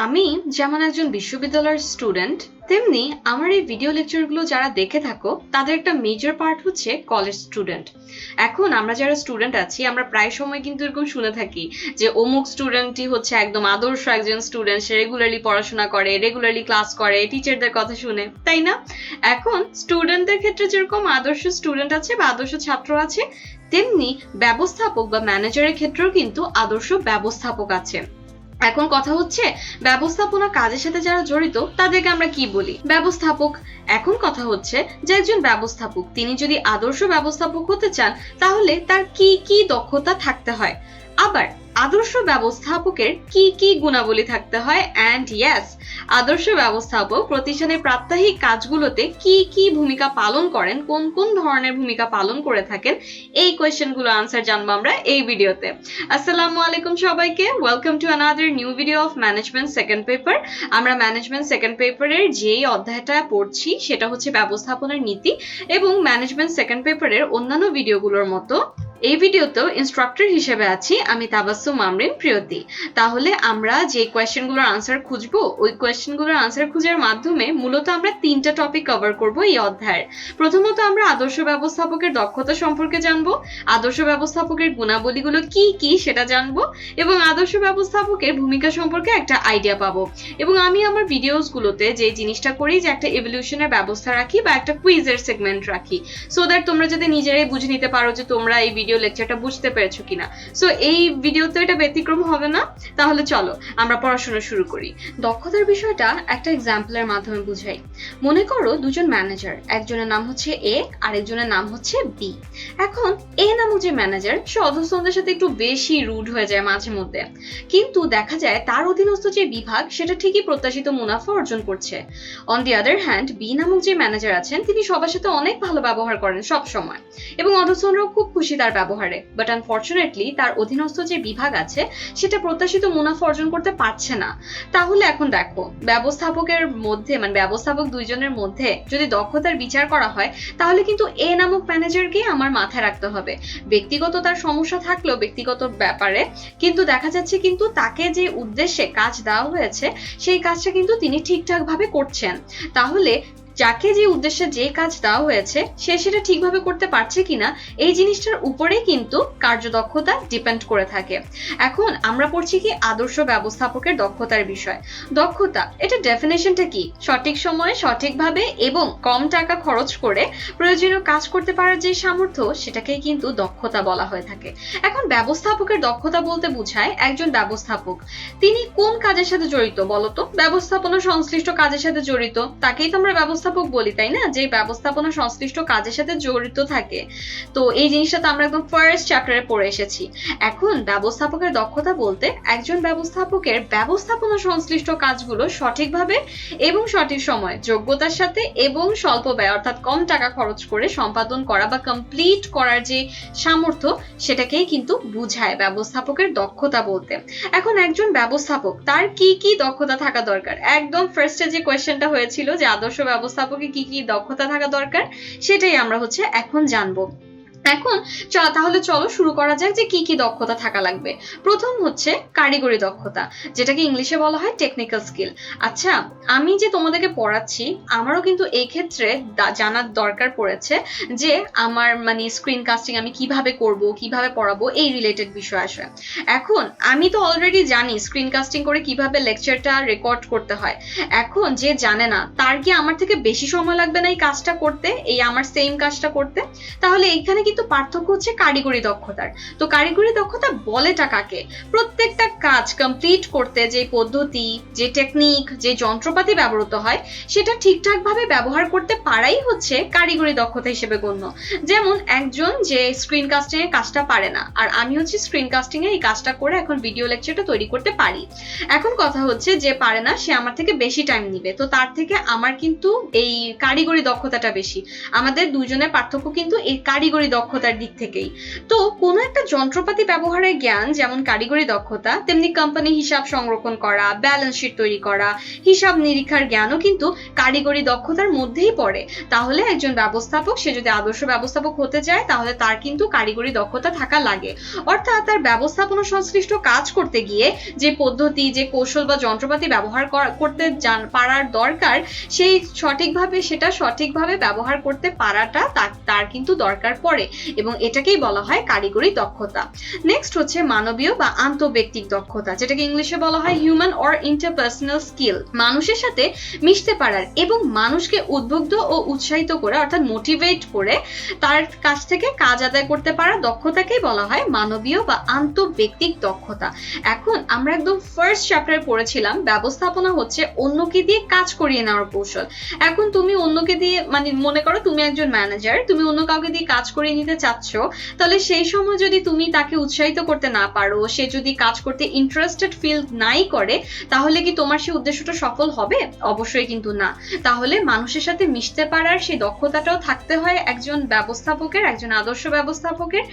আমি যেমন একজন বিশ্ববিদ্যালয়ের স্টুডেন্ট, তেমনি আমার এই ভিডিও লেকচারগুলো যারা দেখে থাকো তাদের একটা মেজর পার্ট হচ্ছে কলেজ স্টুডেন্ট। এখন আমরা যারা স্টুডেন্ট আছি আমরা প্রায় সময় কিন্তু এরকম শুনে থাকি যে অমুক স্টুডেন্টই হচ্ছে একদম আদর্শ একজন স্টুডেন্ট, সে রেগুলারলি পড়াশোনা করে, রেগুলারলি ক্লাস করে, টিচারদের কথা শুনে, তাই না? এখন স্টুডেন্টদের ক্ষেত্রে যেরকম আদর্শ স্টুডেন্ট আছে বা আদর্শ ছাত্র আছে, তেমনি ব্যবস্থাপক বা ম্যানেজারের ক্ষেত্রেও কিন্তু আদর্শ ব্যবস্থাপক আছে। এখন কথা হচ্ছে ব্যবস্থাপনা কাজের সাথে যারা জড়িত তাদেরকে আমরা কি বলি? ব্যবস্থাপক। এখন কথা হচ্ছে যে একজন ব্যবস্থাপক তিনি যদি আদর্শ ব্যবস্থাপক হতে চান তাহলে তার কি কি দক্ষতা থাকতে হয়, আবার আদর্শ ব্যবস্থাপকের কি কি গুণাবলী থাকতে হয়, অ্যান্ড ইয়েস, আদর্শ ব্যবস্থাপক প্রতিষ্ঠানের প্রাত্যহিক কাজগুলোতে কি কি ভূমিকা পালন করেন, কোন কোন ধরনের ভূমিকা পালন করে থাকেন, এই কোয়েশ্চেনগুলো আনসার জানবো আমরা এই ভিডিওতে। আসসালামু আলাইকুম সবাইকে, welcome to another new video of management second paper. আমরা ম্যানেজমেন্ট সেকেন্ড পেপারের যেই অধ্যায়টা পড়ছি সেটা হচ্ছে ব্যবস্থাপনার নীতি, এবং ম্যানেজমেন্ট সেকেন্ড পেপারের অন্যান্য ভিডিওগুলোর মতো এই ভিডিওতেও ইনস্ট্রাক্টর হিসেবে আছি আমি তাবাসসুম আমরিন প্রিয়তি। তাহলে আমরা যে কোয়েশ্চেনগুলোর আনসার খুঁজবো, ওই কোয়েশ্চেনগুলোর আনসার খুঁজার মাধ্যমে মূলত আমরা তিনটা টপিক কভার করব এই অধ্যায়ের। প্রথমত আমরা আদর্শ ব্যবস্থাপকের দক্ষতা সম্পর্কে জানবো, আদর্শ ব্যবস্থাপকের গুণাবলীগুলো কি কি সেটা জানবো, এবং আদর্শ ব্যবস্থাপকের ভূমিকা সম্পর্কে একটা আইডিয়া পাবো। এবং আমি আমার ভিডিওসগুলোতে যে জিনিসটা করি যে একটা এভলিউশনের ব্যবস্থা রাখি বা একটা কুইজের সেগমেন্ট রাখি, সো দ্যাট তোমরা যাতে নিজেরাই বুঝে নিতে পারো যে তোমরা এই ভিডিও লেকচারটা বুঝতে পেরেছো কিনা। সো এই ভিডিওতে এটা ব্যতিক্রম হবে না। তাহলে চলো আমরা পড়াশোনা শুরু করি। দক্ষতার বিষয়টা একটা এক্সাম্পলের মাধ্যমে বুঝাই। মনে করো দুজন ম্যানেজার, একজনের নাম হচ্ছে এ আর একজনের নাম হচ্ছে বি। এখন এ নামক যে ম্যানেজার সে অধস্তনদের সাথে একটু বেশি রুড হয়ে যায় মাঝে মধ্যে, কিন্তু দেখা যায় তার অধীনস্থ যে বিভাগ সেটা ঠিকই প্রত্যাশিত মুনাফা অর্জন করছে। On the other hand B নামক যে ম্যানেজার আছেন তিনি সবার সাথে অনেক ভালো ব্যবহার করেন সব সময়, এবং অধস্তনরাও খুব খুশি তার ব্যবহারে, বাট আনফরচুনেটলি তার অধীনস্থ যে বিভাগ আছে সেটা প্রত্যাশিত মুনাফা অর্জন করতে পারছে না। তাহলে এখন দেখো ব্যবস্থাপকের মধ্যে মানে ব্যবস্থাপক দুইজনের মধ্যে যদি দক্ষতার বিচার করা হয় তাহলে কিন্তু এ নামক ম্যানেজারকে আমার মাথায় রাখতে হবে। ব্যক্তিগত তার সমস্যা থাকলেও ব্যক্তিগত ব্যাপারে, কিন্তু দেখা যাচ্ছে কিন্তু তাকে যে উদ্দেশ্যে কাজ দেওয়া হয়েছে সেই কাজটা কিন্তু তিনি ঠিকঠাক ভাবে করছেন। তাহলে যাকে যে উদ্দেশ্যে যে কাজ দেওয়া হয়েছে সে সেটা ঠিকভাবে করতে পারছে কিনা এই জিনিসটার উপরেই কিন্তু কার্যদক্ষতা ডিপেন্ড করে থাকে। এখন আমরা পড়ছি কি আদর্শ ব্যবস্থাপকের দক্ষতার বিষয়। দক্ষতা এটা ডেফিনেশনটা কি? সঠিক সময়ে সঠিকভাবে এবং কম টাকা খরচ করে প্রয়োজনীয় কাজ করতে পারার যে সামর্থ্য সেটাকেই কিন্তু দক্ষতা বলা হয়ে থাকে। এখন ব্যবস্থাপকের দক্ষতা বলতে বোঝায় একজন ব্যবস্থাপক তিনি কোন কাজের সাথে জড়িত বলতো? ব্যবস্থাপনা সংশ্লিষ্ট কাজের সাথে জড়িত, তাকেই তো আমরা ব্যবস্থাপক বলি, তাই না? যে ব্যবস্থাপনা সংশ্লিষ্ট কাজের সাথে জড়িত থাকে। তো এই জিনিসটা তো আমরা একদম ফার্স্ট চ্যাপ্টারে পড়ে এসেছি। এখন ব্যবস্থাপকের দক্ষতা বলতে একজন ব্যবস্থাপকের ব্যবস্থাপনা সংশ্লিষ্ট কাজগুলো সঠিকভাবে এবং সঠিক সময় যোগ্যতার সাথে এবং স্বল্প ব্যয় অর্থাৎ কম টাকা খরচ করে সম্পাদন করা বা কমপ্লিট করার যে সামর্থ্য সেটাকেই কিন্তু বুঝায় ব্যবস্থাপকের দক্ষতা বলতে। এখন একজন ব্যবস্থাপক তার কি কি দক্ষতা থাকা দরকার? একদম ফার্স্টে যে কোয়েশ্চেনটা হয়েছিল যে আদর্শ ব্যবস্থাপকের কি কি দক্ষতা থাকা দরকার সেটাই আমরা এখন জানবো। এখন তাহলে চলো শুরু করা যাক যে কি কি দক্ষতা থাকা লাগবে। প্রথম হচ্ছে কারিগরি দক্ষতা, যেটাকে ইংলিশে বলা হয় টেকনিক্যাল স্কিল। আচ্ছা, আমি যে তোমাদেরকে পড়াচ্ছি আমারও কিন্তু এই ক্ষেত্রে জানার দরকার পড়েছে যে আমার মানে স্ক্রিন কাস্টিং আমি কিভাবে করব, কিভাবে পড়াবো, এই রিলেটেড বিষয় আসে। এখন আমি তো অলরেডি জানি স্ক্রিন কাস্টিং করে কিভাবে লেকচারটা রেকর্ড করতে হয়। এখন যে জানে না তার কি আমার থেকে বেশি সময় লাগবে না এই কাজটা করতে, এই আমার সেম কাজটা করতে? তাহলে এইখানে কিন্তু পার্থক্য হচ্ছে কারিগরি দক্ষতার। তো কারিগরি দক্ষতা বলেটা কাকে? প্রত্যেকটা কাজ কমপ্লিট করতে যে পদ্ধতি, যে টেকনিক, যে যন্ত্রপাতি ব্যবহৃত হয় সেটা ঠিকঠাক ভাবে ব্যবহার করতে পারাই হচ্ছে কারিগরি দক্ষতা হিসেবে গণ্য। যেমন একজন যে স্ক্রিন কাস্টিং এর কাজটা পারে না, আর আমি হচ্ছে স্ক্রিন কাস্টিং এ এই কাজটা করে এখন ভিডিও লেকচারটা তৈরি করতে পারি। এখন কথা হচ্ছে যে পারে না সে আমার থেকে বেশি টাইম নিবে, তো তার থেকে আমার কিন্তু এই কারিগরি দক্ষতাটা বেশি। আমাদের দুইজনের পার্থক্য কিন্তু এই কারিগরি দক্ষতা দক্ষতার দিক থেকেই। তো কোনো একটা যন্ত্রপাতি ব্যবহারের জ্ঞান যেমন কারিগরি দক্ষতা, তেমনি কোম্পানি হিসাব সংরক্ষণ করা, ব্যালেন্স শিট তৈরি করা, হিসাব নিরীক্ষার জ্ঞানও কিন্তু কারিগরি দক্ষতার মধ্যেই পড়ে। তাহলে একজন ব্যবস্থাপক সে যদি আদর্শ ব্যবস্থাপক হতে চায় তাহলে তার কিন্তু কারিগরি দক্ষতা থাকা লাগে। অর্থাৎ তার ব্যবস্থাপনা সংশ্লিষ্ট কাজ করতে গিয়ে যে পদ্ধতি, যে কৌশল বা যন্ত্রপাতি ব্যবহার করতে পারার দরকার, সেই সেটা সঠিকভাবে ব্যবহার করতে পারাটা তার কিন্তু দরকার পড়ে, এবং এটাকেই বলা হয় কারিগরি দক্ষতা। নেক্সট হচ্ছে মানবীয় বা আন্তঃব্যক্তিক দক্ষতা, যেটাকে ইংলিশে বলা হয় হিউম্যান অর ইন্টারপার্সোনাল স্কিল। মানুষের সাথে মিশতে পারার এবং মানুষকে উদ্বুদ্ধ ও উৎসাহিত করে অর্থাৎ মোটিভেট করে তার কাছ থেকে কাজ আদায় করতে পারা দক্ষতাকেই বলা হয় মানবীয় বা আন্তঃব্যক্তিক দক্ষতা। এখন আমরা একদম ফার্স্ট চ্যাপ্টারে পড়েছিলাম ব্যবস্থাপনা হচ্ছে অন্যকে দিয়ে কাজ করিয়ে নেওয়ার কৌশল। এখন তুমি অন্যকে দিয়ে, মানে মনে করো তুমি একজন ম্যানেজার, তুমি অন্য কাউকে দিয়ে কাজ করিয়ে নিতে চাচ্ছ, তাহলে সেই সময় যদি তুমি তাকে উৎসাহিত করতে না পারো, সে যদি কাজ করতে ইন্টারেস্টেড ফিল নাই করে, তাহলে কি তোমার সেই উদ্দেশ্যটা সফল হবে? অবশ্যই কিন্তু না। তাহলে মানুষের সাথে মিশতে পারার সেই দক্ষতাটাও থাকতে হয় একজন ব্যবস্থাপকের, একজন আদর্শ ব্যবস্থাপকের,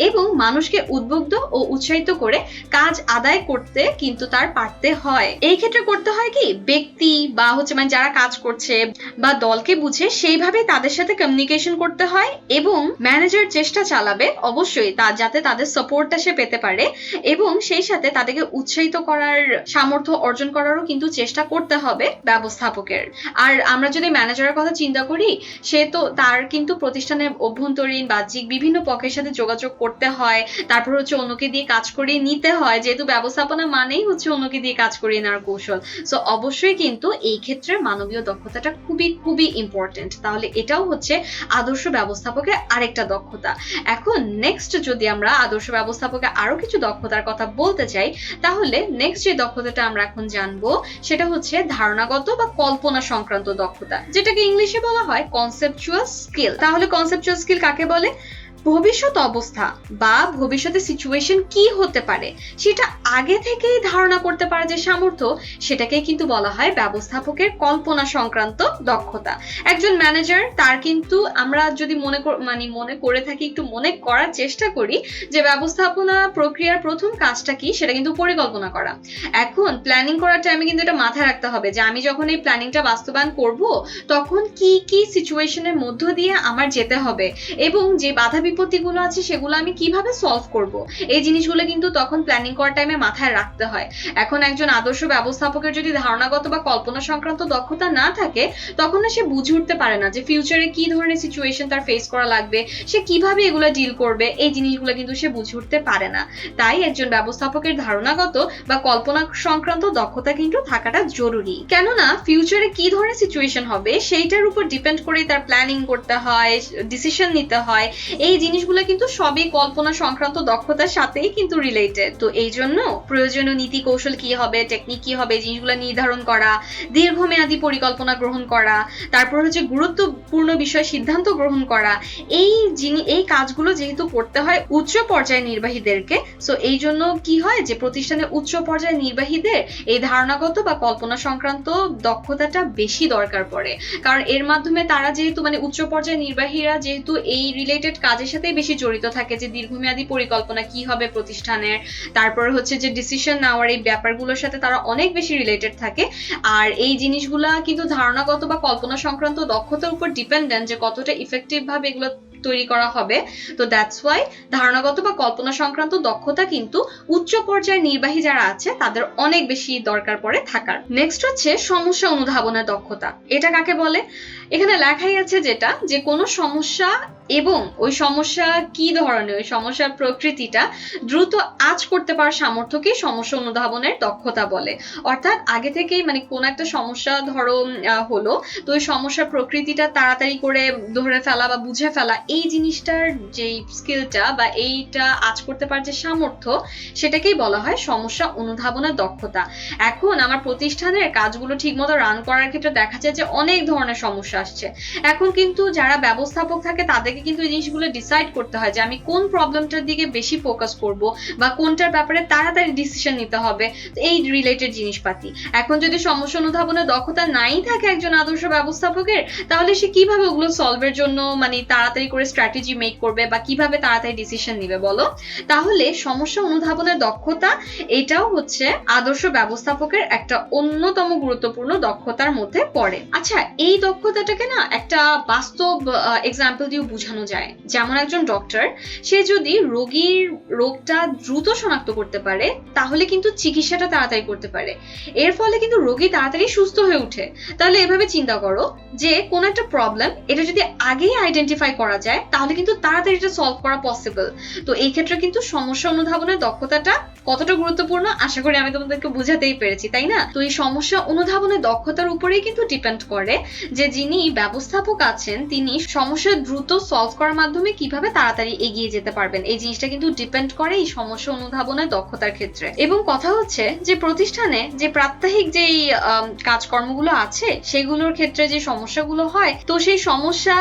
এবং মানুষকে উদ্বুদ্ধ ও উৎসাহিত করে কাজ আদায় করতে কিন্তু তার পারতে হয়। এই ক্ষেত্রে করতে হয় কি, ব্যক্তি বা মানে যারা কাজ করছে বা দলকে বুঝে সেইভাবে তাদের সাথে কমিউনিকেশন করতে হয়, এবং ম্যানেজার চেষ্টা চালাবে অবশ্যই যাতে তাদের সাপোর্টটা সে পেতে পারে, এবং সেই সাথে তাদেরকে উৎসাহিত করার সামর্থ্য অর্জন করারও কিন্তু চেষ্টা করতে হবে ব্যবস্থাপকের। আর আমরা যদি ম্যানেজারের কথা চিন্তা করি, সে তো তার কিন্তু প্রতিষ্ঠানের অভ্যন্তরীণ বাহ্যিক বিভিন্ন পক্ষের সাথে যোগাযোগ করতে হয়, তারপর হচ্ছে অন্যকে দিয়ে কাজ করিয়ে নিতে হয়, যেহেতু ব্যবস্থাপনা মানেই হচ্ছে অন্যকে দিয়ে কাজ করিয়ে নেওয়ার কৌশল। সো অবশ্যই কিন্তু এই ক্ষেত্রে মানবীয় দক্ষতাটা খুবই খুবই ইম্পর্টেন্ট। তাহলে এটাও হচ্ছে আদর্শ ব্যবস্থাপকের আরেকটা দক্ষতা। এখন নেক্সট যদি আমরা আদর্শ ব্যবস্থাপকের আরো কিছু দক্ষতার কথা বলতে চাই, তাহলে নেক্সট যে দক্ষতাটা আমরা এখন জানবো সেটা হচ্ছে ধারণাগত বা কল্পনা সংক্রান্ত দক্ষতা, যেটাকে ইংলিশে বলা হয় কনসেপচুয়াল স্কিল। তাহলে কনসেপচুয়াল স্কিল কাকে বলে? ভবিষ্যৎ অবস্থা বা ভবিষ্যতের সিচুয়েশন কি হতে পারে সেটা আগে থেকেই ধারণা করতে পারা যে সামর্থ্য, সেটাকে কিন্তু বলা হয় ব্যবস্থাপকের কল্পনা সংক্রান্ত দক্ষতা। একজন ম্যানেজার তার কিন্তু, আমরা যদি মনে করে থাকি, একটু মনে করার চেষ্টা করি যে ব্যবস্থাপনা প্রক্রিয়ার প্রথম কাজটা কি, সেটা কিন্তু পরিকল্পনা করা। এখন প্ল্যানিং করার টাইমে কিন্তু এটা মাথায় রাখতে হবে যে আমি যখন এই প্ল্যানিংটা বাস্তবায়ন করব তখন কি কি সিচুয়েশনের মধ্য দিয়ে আমার যেতে হবে, এবং যে বাধা বিপত্তিগুলো আছে সেগুলো আমি কিভাবে সলভ করব, এই জিনিসগুলো কিন্তু তখন প্ল্যানিং করার টাইমে মাথায় রাখতে হয়। এখন একজন আদর্শ ব্যবস্থাপকের যদি ধারণাগত বা কল্পনা সংক্রান্ত দক্ষতা না থাকে, তখন সে বুঝে উঠতে পারে না যে ফিউচারে কি ধরনের সিচুয়েশন তার ফেস করা লাগবে, সে কিভাবে এগুলো ডিল করবে, এই জিনিসগুলো কিন্তু সে বুঝে উঠতে পারে না। তাই একজন ব্যবস্থাপকের ধারণাগত বা কল্পনা সংক্রান্ত দক্ষতা কিন্তু থাকাটা জরুরি, কেননা ফিউচারে কি ধরনের সিচুয়েশন হবে সেইটার উপর ডিপেন্ড করে তার প্ল্যানিং করতে হয়, ডিসিশন নিতে হয়। এই জিনিসগুলো কিন্তু সবই কল্পনা সংক্রান্ত দক্ষতার সাথেই কিন্তু রিলেটেড। তো এই জন্য প্রয়োজনীয় নীতি কৌশল কি হবে, টেকনিক কি হবে, জিনিসগুলো নির্ধারণ করা, দীর্ঘমেয়াদী পরিকল্পনা গ্রহণ করা, তারপর হচ্ছে গুরুত্বপূর্ণ বিষয় সিদ্ধান্ত গ্রহণ করা, এই কাজগুলো যেহেতু করতে হয় উচ্চ পর্যায়ের নির্বাহীদেরকে, সো এই জন্য কি হয় যে প্রতিষ্ঠানের উচ্চ পর্যায়ের নির্বাহীদের এই ধারণাগত বা কল্পনা সংক্রান্ত দক্ষতাটা বেশি দরকার পড়ে, কারণ এর মাধ্যমে তারা যেহেতু উচ্চ পর্যায়ের নির্বাহীরা যেহেতু এই রিলেটেড কাজের সাথে বেশি জড়িত থাকে, যে দীর্ঘমেয়াদী পরিকল্পনা কি হবে প্রতিষ্ঠানের, তারপর হচ্ছে যে ডিসিশন নেওয়ার এই ব্যাপারগুলোর সাথে তারা অনেক বেশি রিলেটেড থাকে। আর এই জিনিসগুলা কিন্তু ধারণাগত বা কল্পনা সংক্রান্ত দক্ষতার উপর ডিপেন্ডেন্ট যে কতটা ইফেক্টিভ ভাবে এগুলো তৈরি করা হবে। তো দ্যাটস ওয়াই ধারণাগত বা কল্পনা সংক্রান্ত দক্ষতা কিন্তু উচ্চ পর্যায়ের নির্বাহী যারা আছে তাদের অনেক বেশি দরকার পড়ে থাকার। নেক্সট হচ্ছে সমস্যা অনুধাবনের দক্ষতা। এটা কাকে বলে? এখানে লেখাই আছে যেটা, যে কোনো সমস্যা এবং ওই সমস্যা কি ধরনের, ওই সমস্যার প্রকৃতিটা দ্রুত আঁচ করতে পারার সামর্থ্যকে সমস্যা অনুধাবনের দক্ষতা বলে। অর্থাৎ আগে থেকেই কোন একটা সমস্যা ধরো হলো, তো ওই সমস্যার প্রকৃতিটা তাড়াতাড়ি করে ধরে ফেলা বা বুঝে ফেলা, এই জিনিসটার যেই স্কিলটা বা এইটা আঁচ করতে পারার যে সামর্থ্য, সেটাকেই বলা হয় সমস্যা অনুধাবনের দক্ষতা। এখন আমার প্রতিষ্ঠানের কাজগুলো ঠিকমতো রান করার ক্ষেত্রে দেখা যায় যে অনেক ধরনের সমস্যা আসছে। এখন কিন্তু যারা ব্যবস্থাপক থাকে তাদেরকে কিন্তু এই জিনিসগুলো ডিসাইড করতে হয় যে আমি কোন প্রবলেমটার দিকে বেশি ফোকাস করব বা কোনটার ব্যাপারে তাড়াতাড়ি ডিসিশন নিতে হবে, এই রিলেটেড জিনিসপাতি। এখন যদি সমস্যা অনুধাবনের দক্ষতা নাই থাকে একজন আদর্শ ব্যবস্থাপকের, তাহলে সে কিভাবে ওগুলো সলভের জন্য মানে তাড়াতাড়ি করে স্ট্র্যাটেজি মেক করবে বা কিভাবে তাড়াতাড়ি ডিসিশন নিবে বলো? তাহলে সমস্যা অনুধাবনের দক্ষতা এটাও হচ্ছে আদর্শ ব্যবস্থাপকের একটা অন্যতম গুরুত্বপূর্ণ দক্ষতার মধ্যে পড়ে। আচ্ছা, এই দক্ষতাটাকে না একটা বাস্তব এক্সাম্পল দিয়ে বোঝানো যায়। যেমন একজন ডক্টর, সে যদি রোগীর রোগটা দ্রুত শনাক্ত করতে পারে তাহলে কিন্তু চিকিৎসাটা তাড়াতাড়ি করতে পারে, এর ফলে কিন্তু রোগী তাড়াতাড়ি সুস্থ হয়ে ওঠে। তাহলে এভাবে চিন্তা করো যে কোন একটা প্রবলেম এটা যদি আগেই আইডেন্টিফাই করা যায় তাহলে কিন্তু তাড়াতাড়ি এটা সলভ করা পসিবল। তো এই ক্ষেত্রে কিন্তু সমস্যা অনুধাবনের দক্ষতাটা কতটা গুরুত্বপূর্ণ আশা করি আমি তোমাদেরকে বুঝাতেই পেরেছি, তাই না? তো এই সমস্যা অনুধাবনের দক্ষতার উপরেই কিন্তু ডিপেন্ড করে যে যিনি ব্যবস্থাপক আছেন তিনি সমস্যা দ্রুত সলভ করার মাধ্যমে কিভাবে তাড়াতাড়ি এগিয়ে যেতে পারবেন। এই জিনিসটা কিন্তু ডিপেন্ড করে এই সমস্যা অনুধাবনের দক্ষতার ক্ষেত্রে। এবং কথা হচ্ছে যে প্রতিষ্ঠানে যে প্রাত্যহিক যে কাজকর্মগুলো আছে সেগুলোর ক্ষেত্রে যে সমস্যাগুলো হয়, তো সেই সমস্যা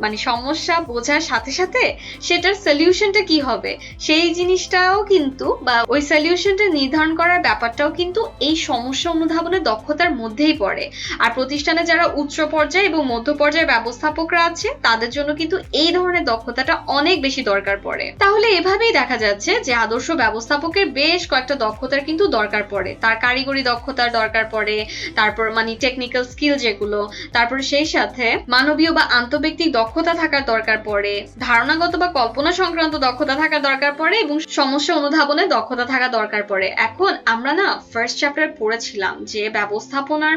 মানে সমস্যা বোঝার সাথে সাথে সেটার সলিউশনটা কি হবে সেই জিনিসটাও কিন্তু বা ওই সলিউশনটা নির্ধারণ করার ব্যাপারটাও কিন্তু এই সমস্যা অনুধাবনের দক্ষতার মধ্যেই পড়ে। আর প্রতিষ্ঠানে যারা উচ্চ পর্যায়ে এবং মধ্য পর্যায়ে ব্যবস্থাপকরা আছে তাদের জন্য কিন্তু এই ধরনের দক্ষতাটা অনেক বেশি দরকার পড়ে। তাহলে এভাবেই দেখা যাচ্ছে যে আদর্শ ব্যবস্থাপকের বেশ কয়েকটা দক্ষতার কিন্তু দরকার পড়ে। তার কারিগরি দক্ষতার দরকার পড়ে, তারপর মানে টেকনিক্যাল স্কিল যেগুলো, তারপরে সেই সাথে মানবীয় বা আন্তঃব্যক্তিক দক্ষতা থাকার দরকার পড়ে, ধারণাগত বা কল্পনা সংক্রান্ত দক্ষতা থাকার দরকার পড়ে এবং সমস্যা অনুধাবনের দক্ষতা থাকা দরকার পড়ে। এখন আমরা না ফার্স্ট চ্যাপ্টারে পড়েছিলাম যে ব্যবস্থাপনার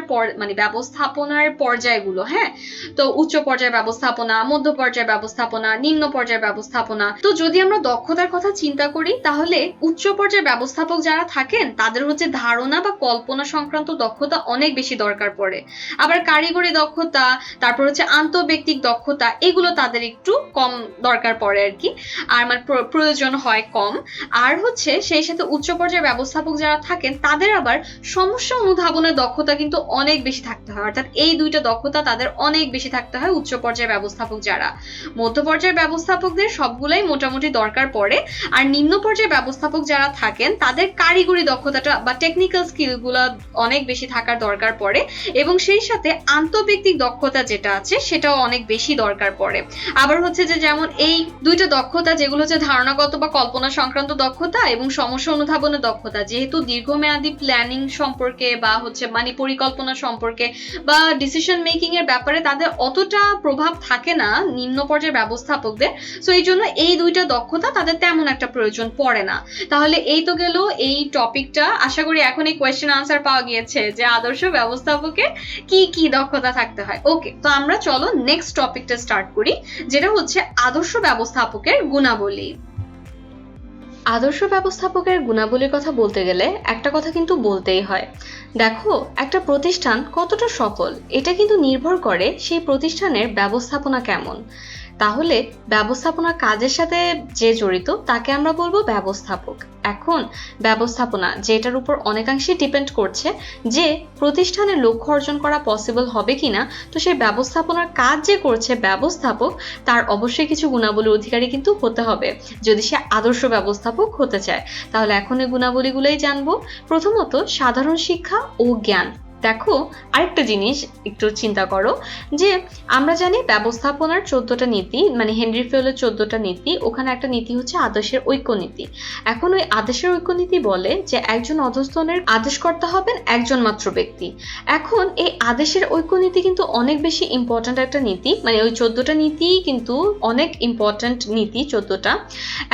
পর্যায়গুলো, হ্যাঁ, তো উচ্চ পর্যায়ে ব্যবস্থাপনা, মধ্য পর্যায়ে ব্যবস্থাপনা, নিম্ন পর্যায়ে ব্যবস্থাপনা। তো যদি আমরা দক্ষতার কথা চিন্তা করি তাহলে উচ্চ পর্যায়ে ব্যবস্থাপক যারা থাকেন তাদের হচ্ছে ধারণা বা কল্পনা সংক্রান্ত দক্ষতা অনেক বেশি দরকার পড়ে। আবার কারিগরি দক্ষতা, তারপর হচ্ছে আন্তঃব্যক্তিক দক্ষতা, এগুলো তাদের একটু কম দরকার পড়ে আর কি, আর মানে প্রয়োজন হয় কম। আর হচ্ছে সেই সাথে উচ্চ পর্যায়ে ব্যবস্থাপক যারা থাকেন তাদের আবার সমস্যা অনুধাবনের দক্ষতা কিন্তু অনেক বেশি থাকতে হয়, অর্থাৎ এই দুইটা দক্ষতা তাদের অনেক বেশি থাকতে হয় উচ্চ পর্যায়ে ব্যবস্থাপক যারা। মধ্য পর্যায়ে ব্যবস্থাপকদের সবগুলাই মোটামুটি দরকার পড়ে। আর নিম্ন পর্যায়ে ব্যবস্থাপক যারা থাকেন তাদের কারিগরি দক্ষতাটা বা টেকনিক্যাল স্কিলগুলো অনেক বেশি থাকার দরকার পড়ে এবং সেই সাথে আন্তঃব্যক্তিক দক্ষতা যেটা আছে সেটাও অনেক বেশি দরকার পড়ে। আবার হচ্ছে যে যেমন এই দুইটা দক্ষতা যেগুলো হচ্ছে ধারণাগত বা কল্পনা সংক্রান্ত দক্ষতা এবং সমস্যা অনুধাবনের দক্ষতা, যেহেতু দীর্ঘমেয়াদী প্ল্যানিং সম্পর্কে বা হচ্ছে মানে পরিকল্পনা সম্পর্কে বা ডিসিশন মেকিং এর ব্যাপারে তাদের অতটা প্রভাব থাকে না নিম্ন পর্যায়ের ব্যবস্থাপকদের, সো এই জন্য এই দুইটা দক্ষতা তাদের তেমন একটা প্রয়োজন পড়ে না। তাহলে এই তো গেল এই টপিকটা। আশা করি এখন এই কোয়েশ্চেন আনসার পাওয়া গিয়েছে যে আদর্শ ব্যবস্থাপকের কি কি দক্ষতা থাকতে হয়। ওকে, তো আমরা চলো নেক্সট টপিকটা স্টার্ট করি, যেটা হচ্ছে আদর্শ ব্যবস্থাপকের গুণাবলী। আদর্শ ব্যবস্থাপকের গুণাবলীর কথা বলতে গেলে একটা কথা কিন্তু বলতেই হয়। দেখো, একটা প্রতিষ্ঠান কতটা সফল এটা কিন্তু নির্ভর করে সেই প্রতিষ্ঠানের ব্যবস্থাপনা কেমন। তাহলে ব্যবস্থাপনার কাজের সাথে যে জড়িত তাকে আমরা বলবো ব্যবস্থাপক। এখন ব্যবস্থাপনা যেটার উপর অনেকাংশে ডিপেন্ড করছে যে প্রতিষ্ঠানের লক্ষ্য অর্জন করা পসিবল হবে কিনা, তো সেই ব্যবস্থাপনার কাজ যে করছে ব্যবস্থাপক তার অবশ্যই কিছু গুণাবলীর অধিকারী কিন্তু হতে হবে যদি সে আদর্শ ব্যবস্থাপক হতে চায়। তাহলে এখন এই গুণাবলীগুলোই জানবো। প্রথমত সাধারণ শিক্ষা ও জ্ঞান। দেখো, আরেকটা জিনিস একটু চিন্তা করো যে আমরা জানি ব্যবস্থাপনার 14টা নীতি, মানে হেনরি ফিওলের 14টা নীতি, ওখানে একটা নীতি হচ্ছে আদেশের ঐক্য নীতি। এখন ওই আদেশের ঐক্য নীতি বলে যে একজন অধস্তনের আদেশকর্তা হবেন একজন মাত্র ব্যক্তি। এখন এই আদেশের ঐক্য নীতি কিন্তু অনেক বেশি ইম্পর্ট্যান্ট একটা নীতি, মানে ওই 14টা নীতি কিন্তু অনেক ইম্পর্ট্যান্ট নীতি 14টা।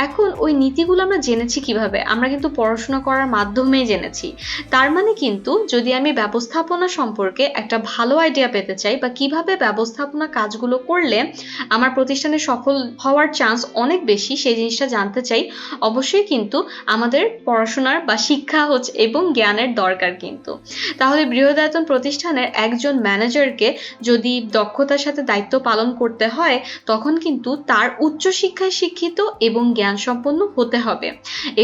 এখন ওই নীতিগুলো আমরা জেনেছি কিভাবে? আমরা কিন্তু পড়াশোনা করার মাধ্যমেই জেনেছি। তার মানে কিন্তু যদি আমি ব্যবস্থাপনা সম্পর্কে একটা ভালো আইডিয়া পেতে চাই বা কিভাবে ব্যবস্থাপনা কাজগুলো করলে আমার প্রতিষ্ঠানে সফল হওয়ার চান্স অনেক বেশি সেই জিনিসটা জানতে চাই, অবশ্যই কিন্তু আমাদের পড়াশোনার বা শিক্ষা হচ্ছে এবং জ্ঞানের দরকার কিন্তু। তাহলে বৃহদায়তন প্রতিষ্ঠানের একজন ম্যানেজারকে যদি দক্ষতার সাথে দায়িত্ব পালন করতে হয় তখন কিন্তু তার উচ্চ শিক্ষায় শিক্ষিত এবং জ্ঞান সম্পন্ন হতে হবে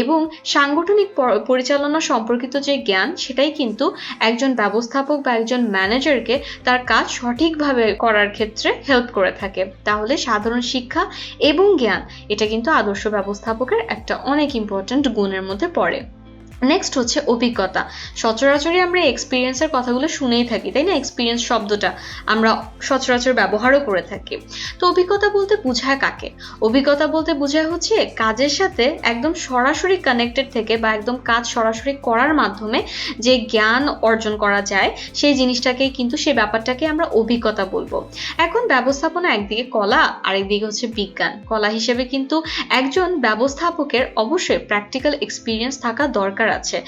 এবং সাংগঠনিক পরিচালনা সম্পর্কিত যে জ্ঞান সেটাই কিন্তু একজন ব্যবস্থাপক ব্যবস্থাপক বা একজন ম্যানেজারকে তার কাজ সঠিকভাবে করার ক্ষেত্রে হেল্প করে থাকে। তাহলে সাধারণ শিক্ষা এবং জ্ঞান এটা কিন্তু আদর্শ ব্যবস্থাপকের একটা অনেক ইম্পর্ট্যান্ট গুণের মধ্যে পড়ে। নেক্সট হচ্ছে অভিজ্ঞতা। সচরাচরই আমরা এক্সপিরিয়েন্সের কথাগুলো শুনেই থাকি, তাই না? এক্সপিরিয়েন্স শব্দটা আমরা সচরাচর ব্যবহারও করে থাকি। তো অভিজ্ঞতা বলতে বোঝায় কাকে? অভিজ্ঞতা বলতে বোঝায় হচ্ছে কাজের সাথে একদম সরাসরি কানেক্টেড থেকে বা একদম কাজ সরাসরি করার মাধ্যমে যে জ্ঞান অর্জন করা যায় সেই জিনিসটাকেই কিন্তু, সেই ব্যাপারটাকে আমরা অভিজ্ঞতা বলবো। এখন ব্যবস্থাপনা একদিকে কলা, আরেকদিকে হচ্ছে বিজ্ঞান। কলা হিসেবে কিন্তু একজন ব্যবস্থাপকের অবশ্যই প্র্যাকটিক্যাল এক্সপিরিয়েন্স থাকা দরকার আছে।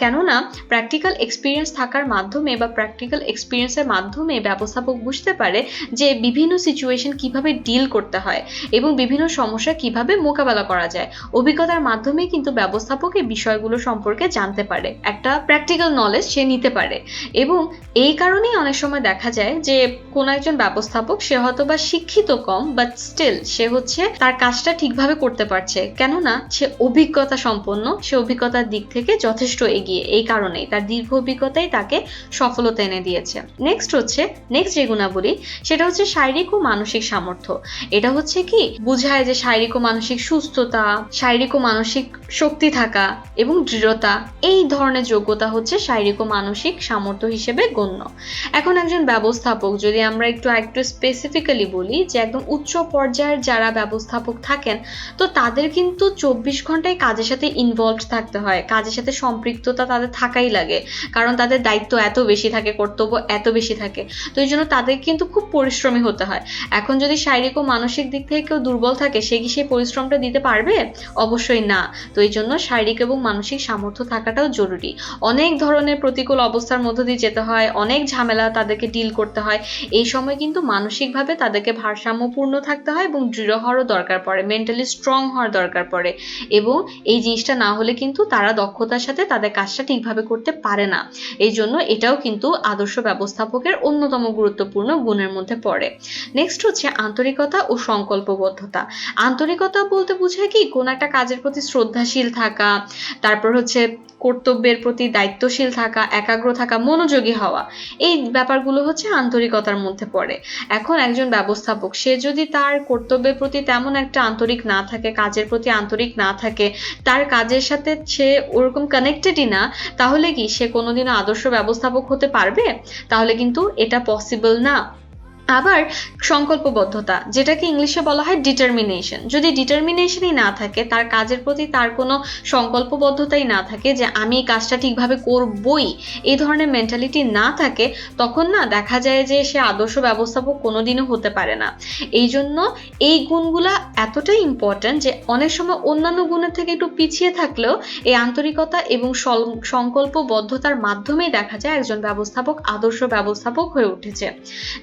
কেননা প্র্যাকটিক্যাল এক্সপিরিয়েন্স থাকার মাধ্যমে বা প্র্যাকটিক্যাল এক্সপিরিয়েন্সের মাধ্যমে ব্যবস্থাপক বুঝতে পারে যে বিভিন্ন সিচুয়েশন কিভাবে ডিল করতে হয় এবং বিভিন্ন সমস্যা কিভাবে মোকাবেলা করা যায়। অভিজ্ঞতার মাধ্যমে কিন্তু ব্যবস্থাপক এই বিষয়গুলো সম্পর্কে জানতে পারে, একটা প্র্যাকটিক্যাল নলেজ সে নিতে পারে। এবং এই কারণেই অনেক সময় দেখা যায় যে কোন একজন ব্যবস্থাপক সে হয়তো বা শিক্ষিত কম, বাট স্টিল সে হচ্ছে তার কাজটা ঠিকভাবে করতে পারছে, কেননা সে অভিজ্ঞতা সম্পন্ন, সে অভিজ্ঞতার দিক থেকে যথেষ্ট এগিয়ে। এই কারণেই তার দীর্ঘ অভিজ্ঞতাই তাকে সফলতা এনে দিয়েছে। নেক্সট যে গুণাবলী সেটা হচ্ছে শারীরিক ও মানসিক সামর্থ্য। এটা হচ্ছে কি বোঝায় যে শারীরিক ও মানসিক সুস্থতা, শারীরিক ও মানসিক শক্তি থাকা এবং দৃঢ়তা, এই ধরনের যোগ্যতা হচ্ছে শারীরিক ও মানসিক সামর্থ্য হিসেবে গণ্য। এখন একজন ব্যবস্থাপক, যদি আমরা একটু স্পেসিফিক্যালি বলি যে একদম উচ্চ পর্যায়ের যারা ব্যবস্থাপক থাকেন, তো তাদের কিন্তু 24 ঘন্টায় কাজের সাথে ইনভলভ থাকতে হয়, কাজের সাথে সম্পৃক্ততা তাদের থাকাই লাগে, কারণ তাদের দায়িত্ব এত বেশি থাকে, কর্তব্য এত বেশি থাকে। তো এই জন্য তাদের কিন্তু খুব পরিশ্রমী হতে হয়। এখন যদি শারীরিক ও মানসিক দিক থেকে কেউ দুর্বল থাকে, সে কি সেই পরিশ্রমটা দিতে পারবে? অবশ্যই না। তো এই জন্য শারীরিক এবং মানসিক সামর্থ্য থাকাটাও জরুরি। অনেক ধরনের প্রতিকূল অবস্থার মধ্য দিয়ে যেতে হয়, অনেক ঝামেলা তাদেরকে ডিল করতে হয়। এই সময় কিন্তু মানসিকভাবে তাদেরকে ভারসাম্যপূর্ণ থাকতে হয় এবং দৃঢ় হওয়ারও দরকার পড়ে, মেন্টালি স্ট্রং হওয়ার দরকার পড়ে। এবং এই জিনিসটা না হলে কিন্তু তারা দক্ষতার সাথে তাদের কাজটা ঠিকভাবে করতে পারে না। এই জন্য এটাও কিন্তু আদর্শ ব্যবস্থাপকের অন্যতম গুরুত্বপূর্ণ গুণের মধ্যে পড়ে। নেক্সট হচ্ছে আন্তরিকতা ও সংকল্পবদ্ধতা। আন্তরিকতা বলতে বোঝায় কি কোন একটা কাজের প্রতি শ্রদ্ধাশীল থাকা, তারপর হচ্ছে কর্তব্যের প্রতি দায়িত্বশীল থাকা, একাগ্র থাকা, মনোযোগী হওয়া, এই ব্যাপারগুলো হচ্ছে আন্তরিকতার মধ্যে পড়ে। এখন একজন ব্যবস্থাপক সে যদি তার কর্তব্যের প্রতি তেমন একটা আন্তরিক না থাকে, কাজের প্রতি আন্তরিক না থাকে, তার কাজের সাথে সে ওরকম কানেক্টেডই না, তাহলে কি সে কোনোদিনও আদর্শ ব্যবস্থাপক হতে পারবে? তাহলে কিন্তু এটা পসিবল না। আবার সংকল্পবদ্ধতা, যেটাকে ইংলিশে বলা হয় ডিটারমিনেশন, যদি ডিটারমিনেশনই না থাকে, তার কাজের প্রতি তার কোনো সংকল্পবদ্ধতাই না থাকে যে আমি কাজটা ঠিকভাবে করবই, এই ধরনের মেন্টালিটি না থাকে, তখন না দেখা যায় যে সে আদর্শ ব্যবস্থাপক কোনোদিনও হতে পারে না। এই জন্য এই গুণগুলা এতটাই ইম্পর্ট্যান্ট যে অনেক সময় অন্যান্য গুণের থেকে একটু পিছিয়ে থাকলেও এই আন্তরিকতা এবং সংকল্পবদ্ধতার মাধ্যমেই দেখা যায় একজন ব্যবস্থাপক আদর্শ ব্যবস্থাপক হয়ে উঠেছে।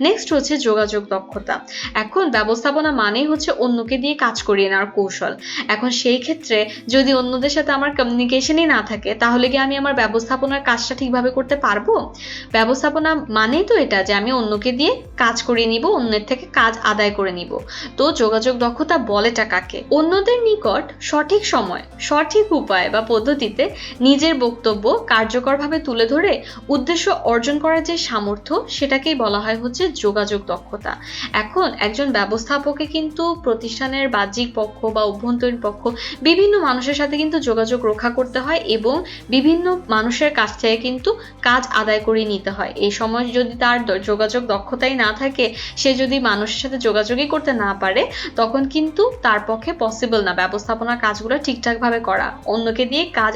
নেক্সট হচ্ছে যোগাযোগ দক্ষতা। এখন ব্যবস্থাপনা মানেই হচ্ছে অন্যকে দিয়ে কাজ করিয়ে নেওয়ার কৌশল। এখন সেই ক্ষেত্রে যদি অন্যদের সাথে আমার কমিউনিকেশনই না থাকে, তাহলে কি আমি আমার ব্যবস্থাপনার কাজটা ঠিকভাবে করতে পারবো? ব্যবস্থাপনা মানেই তো এটা যে আমি অন্যকে দিয়ে কাজ করিয়ে নিব, অন্যের থেকে কাজ আদায় করে নিব। তো যোগাযোগ দক্ষতা বলেটা কাকে? অন্যদের নিকট সঠিক সময়, সঠিক উপায় বা পদ্ধতিতে নিজের বক্তব্য কার্যকরভাবে তুলে ধরে উদ্দেশ্য অর্জন করার যে সামর্থ্য, সেটাকেই বলা হয় হচ্ছে যোগাযোগ দক্ষতা। এখন একজন ব্যবস্থাপকে কিন্তু প্রতিষ্ঠানের বাহ্যিক পক্ষ বা অভ্যন্তরীণ পক্ষ বিভিন্ন মানুষের সাথে কিন্তু যোগাযোগ রক্ষা করতে হয় এবং বিভিন্ন মানুষের কাছ থেকে কিন্তু কাজ আদায় করে নিতে হয়। এই সময় যদি তার যোগাযোগ দক্ষতাই না থাকে, সে যদি মানুষের সাথে যোগাযোগই করতে না পারে, তখন কিন্তু তার পক্ষে পসিবল না ব্যবস্থাপনার কাজগুলো ঠিকঠাকভাবে করা, অন্যকে দিয়ে কাজ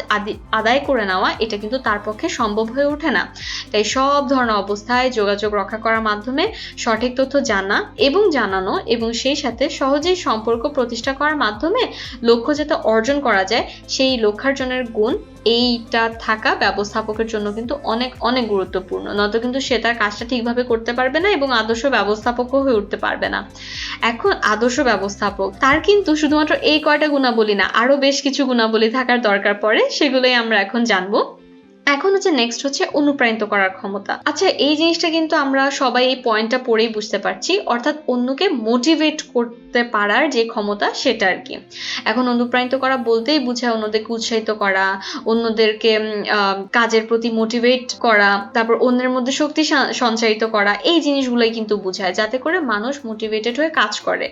আদায় করে নেওয়া, এটা কিন্তু তার পক্ষে সম্ভব হয়ে ওঠে না। তাই সব ধরনের অবস্থায় যোগাযোগ রক্ষা করার মাধ্যমে সঠিক তথ্য জানা এবং জানানো এবং সেই সাথে সহজেই সম্পর্ক প্রতিষ্ঠা করার মাধ্যমে লক্ষ্য যাতে অর্জন করা যায়, সেই লক্ষ্যার্জনের গুণ এইটা থাকা ব্যবস্থাপকের জন্য কিন্তু অনেক অনেক গুরুত্বপূর্ণ। নয়তো কিন্তু সে তার কাজটা ঠিকভাবে করতে পারবে না এবং আদর্শ ব্যবস্থাপকও হয়ে উঠতে পারবে না। এখন আদর্শ ব্যবস্থাপক তার কিন্তু শুধুমাত্র এই কয়টা গুণাবলী না, আরো বেশ কিছু গুণাবলী থাকার দরকার পড়ে, সেগুলোই আমরা এখন জানবো। এখন হচ্ছে নেক্সট হচ্ছে অনুপ্রাণিত করার ক্ষমতা। আচ্ছা, এই জিনিসটা কিন্তু আমরা সবাই এই পয়েন্টটা পড়েই বুঝতে পারছি, অর্থাৎ অন্যকে মোটিভেট করতে পারার যে ক্ষমতা সেটা আর কি। এখন অনুপ্রাণিত করা বলতেই বোঝায় অন্যদেরকে উৎসাহিত করা, অন্যদেরকে কাজের প্রতি মোটিভেট করা, তারপর অন্যের মধ্যে শক্তি সঞ্চারিত করা, এই জিনিসগুলোই কিন্তু বোঝায়, যাতে করে মানুষ মোটিভেটেড হয়ে কাজ করে।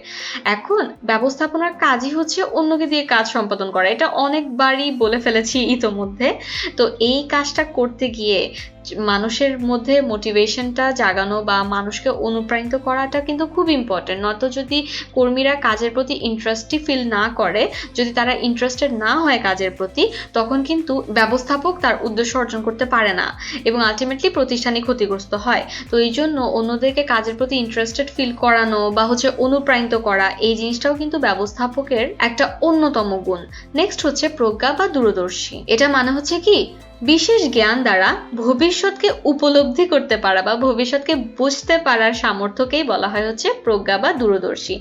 এখন ব্যবস্থাপনার কাজই হচ্ছে অন্যকে দিয়ে কাজ সম্পাদন করা, এটা অনেকবারই বলে ফেলেছি ইতোমধ্যে। তো এই কাজটা করতে গিয়ে মানুষের মধ্যে মোটিভেশনটা জাগানো বা মানুষকে অনুপ্রাণিত করাটা কিন্তু খুব ইম্পর্টেন্ট। নয়তো যদি কর্মীরা কাজের প্রতি ইন্টারেস্টই ফিল না করে, যদি তারা ইন্টারেস্টেড না হয় কাজের প্রতি, তখন কিন্তু ব্যবস্থাপক তার উদ্দেশ্য অর্জন করতে পারে না এবং আলটিমেটলি প্রতিষ্ঠানই ক্ষতিগ্রস্ত হয়। তো এই জন্য অন্যদেরকে কাজের প্রতি ইন্টারেস্টেড ফিল করানো বা হচ্ছে অনুপ্রাণিত করা, এই জিনিসটাও কিন্তু ব্যবস্থাপকের একটা অন্যতম গুণ। নেক্সট হচ্ছে প্রজ্ঞা বা দূরদর্শী। এটা মানে হচ্ছে কি, বিশেষ জ্ঞান দ্বারা ভবিষ্যৎকে উপলব্ধি করতে পারা বা ভবিষ্যৎকে বুঝতে পারার সামর্থ্যকেই বলা হয় হচ্ছে প্রজ্ঞা বা দূরদর্শী।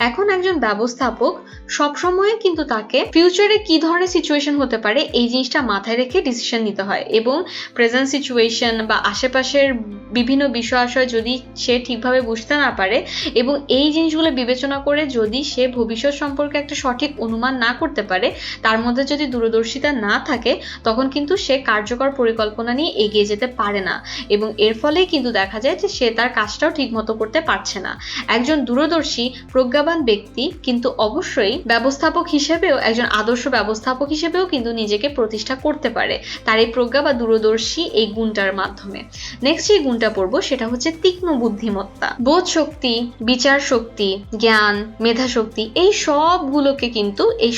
এখন একজন ব্যবস্থাপক সবসময় কিন্তু তাকে ফিউচারে কি ধরনের সিচুয়েশন হতে পারে এই জিনিসটা মাথায় রেখে ডিসিশন নিতে হয়, এবং প্রেজেন্ট সিচুয়েশন বা আশেপাশের বিভিন্ন বিষয় আশয় যদি সে ঠিকভাবে বুঝতে না পারে এবং এই জিনিসগুলো বিবেচনা করে যদি সে ভবিষ্যৎ সম্পর্কে একটা সঠিক অনুমান না করতে পারে, তার মধ্যে যদি দূরদর্শিতা না থাকে, তখন কিন্তু সে কার্যকর পরিকল্পনা নিয়ে এগিয়ে যেতে পারে না এবং এর ফলে কিন্তু দেখা যায় যে সে তার কাজটাও ঠিক মতো করতে পারছে না। একজন দূরদর্শী প্রজ্ঞাবান ব্যক্তি কিন্তু অবশ্যই ব্যবস্থাপক হিসেবেও, একজন আদর্শ ব্যবস্থাপক হিসেবেও কিন্তু নিজেকে প্রতিষ্ঠা করতে পারে তার এই প্রজ্ঞা বা দূরদর্শী এই গুণটার মাধ্যমে। নেক্সট যে গুণটা পড়বো সেটা হচ্ছে তীক্ষ্ণ বুদ্ধিমত্তা। বোধ শক্তি, বিচার শক্তি, জ্ঞান, মেধা শক্তি, এই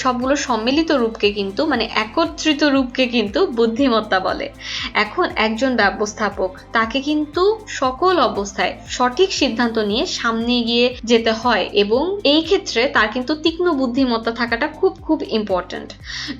সবগুলো সম্মিলিত রূপকে কিন্তু মানে একত্রিত রূপকে কিন্তু বুদ্ধিমত্তা বলে। এখন একজন ব্যবস্থাপক তাকে কিন্তু সকল অবস্থায় সঠিক সিদ্ধান্ত নিয়ে সামনে এগিয়ে যেতে হয় এবং এই ক্ষেত্রে তার কিন্তু তীক্ষ্ণ বুদ্ধিমত্তা থাকাটা খুব খুব ইম্পর্টেন্ট।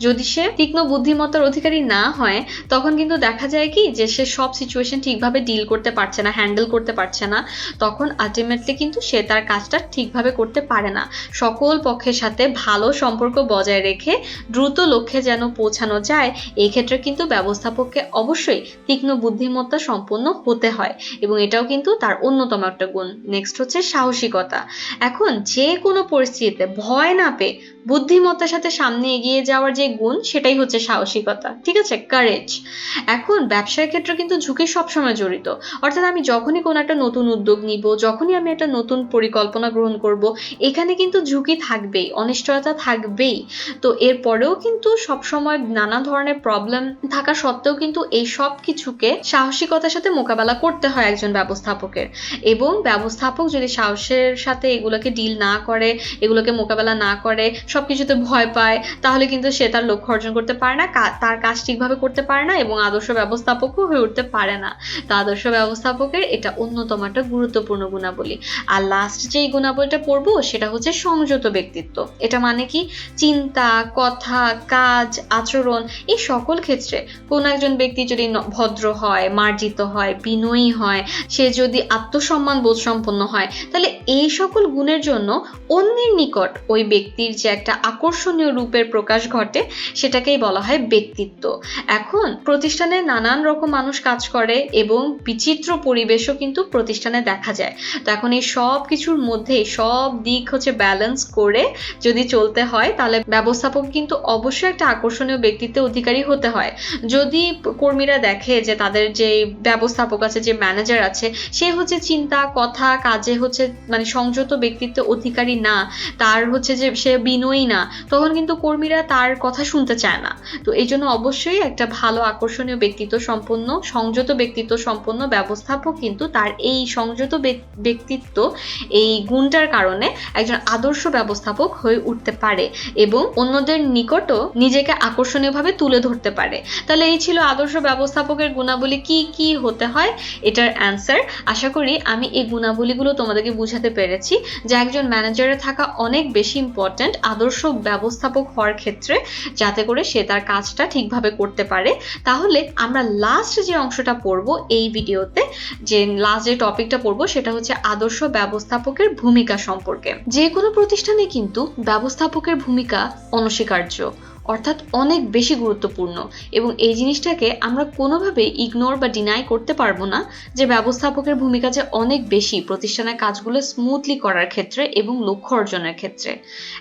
যদি সে তীক্ষ্ণ বুদ্ধিমত্তার অধিকারী না হয়, তখন কিন্তু দেখা যায় কি যে সে সব সিচুয়েশন ঠিকভাবে ডিল করতে পারছে না, হ্যান্ডেল করতে পারছে না, তখন আলটিমেটলি কিন্তু সে তার কাজটা ঠিকভাবে করতে পারে না। সকল পক্ষের সাথে ভালো সম্পর্ক বজায় রেখে দ্রুত লক্ষ্যে যেন পৌঁছানো যায়, এই ক্ষেত্রে কিন্তু ব্যবস্থাপককে অবশ্যই তীক্ষ্ণ বুদ্ধিমত্তা সম্পন্ন হতে হয় এবং এটাও কিন্তু তার অন্যতম একটা গুণ। নেক্সট হচ্ছে সাহসিকতা। এখন যে কোনো পরিস্থিতিতে ভয় না পেয়ে বুদ্ধিমত্তার সাথে সামনে এগিয়ে যাওয়ার যে গুণ, সেটাই হচ্ছে সাহসিকতা, ঠিক আছে, কারেজ। এখন ব্যবসার ক্ষেত্রে কিন্তু ঝুঁকি সবসময় জড়িত, অর্থাৎ আমি যখনই কোনো একটা নতুন উদ্যোগ নিব, যখনই আমি একটা নতুন পরিকল্পনা গ্রহণ করব, এখানে কিন্তু ঝুঁকি থাকবেই, অনিশ্চয়তা থাকবেই। তো এরপরেও কিন্তু সবসময় নানা ধরনের প্রবলেম থাকা সত্ত্বেও কিন্তু এই সব কিছুকে সাহসিকতার সাথে মোকাবেলা করতে হয় একজন ব্যবস্থাপকের। এবং ব্যবস্থাপক যদি সাহসের সাথে এগুলোকে ডিল না করে, এগুলোকে মোকাবেলা না করে, সবকিছুতে ভয় পায়, তাহলে কিন্তু সে তার লক্ষ্য অর্জন করতে পারে না, তার কাজ ঠিকভাবে করতে পারে না এবং আদর্শ ব্যবস্থাপকও হয়ে উঠতে পারে না। তো আদর্শ ব্যবস্থাপকের এটা অন্যতম একটা গুরুত্বপূর্ণ গুণাবলী। আর লাস্ট যেই গুণাবলীটা পড়বো সেটা হচ্ছে সংযত ব্যক্তিত্ব। এটা মানে কি, চিন্তা, কথা, কাজ, আচরণ, এই সকল ক্ষেত্রে কোন একজন ব্যক্তি যদি ভদ্র হয়, মার্জিত হয়, বিনয়ী হয়, সে যদি আত্মসম্মান বোধ সম্পন্ন হয়, তাহলে এই সকল গুণের জন্য অন্যের নিকট ওই ব্যক্তির যে একটা আকর্ষণীয় রূপের প্রকাশ ঘটে, সেটাকেই বলা হয় ব্যক্তিত্ব। এখন প্রতিষ্ঠানে নানান রকম মানুষ কাজ করে এবং বিচিত্র পরিবেশও কিন্তু প্রতিষ্ঠানে দেখা যায়। তো এখন এই সব কিছুর মধ্যে সব দিক হচ্ছে ব্যালেন্স করে যদি চলতে হয়, তাহলে ব্যবস্থাপক কিন্তু অবশ্যই একটা আকর্ষণীয় ব্যক্তিত্বের অধিকারী হতে হয়। যদি কর্মীরা দেখে যে তাদের যে ব্যবস্থাপক আছে, যে ম্যানেজার আছে, সে হচ্ছে চিন্তা, কথা, কাজে হচ্ছে মানে সংযত ব্যক্তিত্ব অধিকারী না, তার হচ্ছে যে সে বিনয়ী না, তখন কিন্তু কর্মীরা তার কথা শুনতে চায় না। তো এই জন্য অবশ্যই একটা ভালো আকর্ষণীয় ব্যক্তিত্ব সম্পন্ন, সংযত ব্যক্তিত্ব সম্পন্ন ব্যবস্থাপক কিন্তু তার এই সংযত ব্যক্তিত্ব, এই গুণটার কারণে একজন আদর্শ ব্যবস্থাপক হয়ে উঠতে পারে এবং অন্যদের নিকটও নিজেকে আকর্ষণীয়ভাবে তুলে ধরতে পারে। তাহলে এই ছিল আদর্শ ব্যবস্থাপকের গুণাবলী কি কি হতে হয়, এটার অ্যান্সার। আশা করি আমি এই গুণাবলীগুলো তোমাদেরকে বুঝাতে পেরেছি যে একজন ম্যানেজারে থাকা অনেক বেশি ইম্পর্ট্যান্ট আদর্শ ব্যবস্থাপক হওয়ার ক্ষেত্রে, যাতে করে সে তার কাজটা ঠিকভাবে করতে পারে। তাহলে আমরা লাস্ট যে অংশটা পড়বো এই ভিডিওতে, যে লাস্ট যে টপিকটা পড়বো সেটা হচ্ছে আদর্শ ব্যবস্থাপকের ভূমিকা সম্পর্কে। যে কোনো প্রতিষ্ঠানে কিন্তু ব্যবস্থাপকের ভূমিকা অনস্বীকার্য। অর্থাৎ অনেক বেশি গুরুত্বপূর্ণ এবং এই জিনিসটাকে আমরা কোনোভাবেই ইগনোর বা ডিনাই করতে পারবো না যে ব্যবস্থাপকের ভূমিকা যে অনেক বেশি প্রতিষ্ঠানের কাজগুলো স্মুথলি করার ক্ষেত্রে এবং লক্ষ্য অর্জনের ক্ষেত্রে।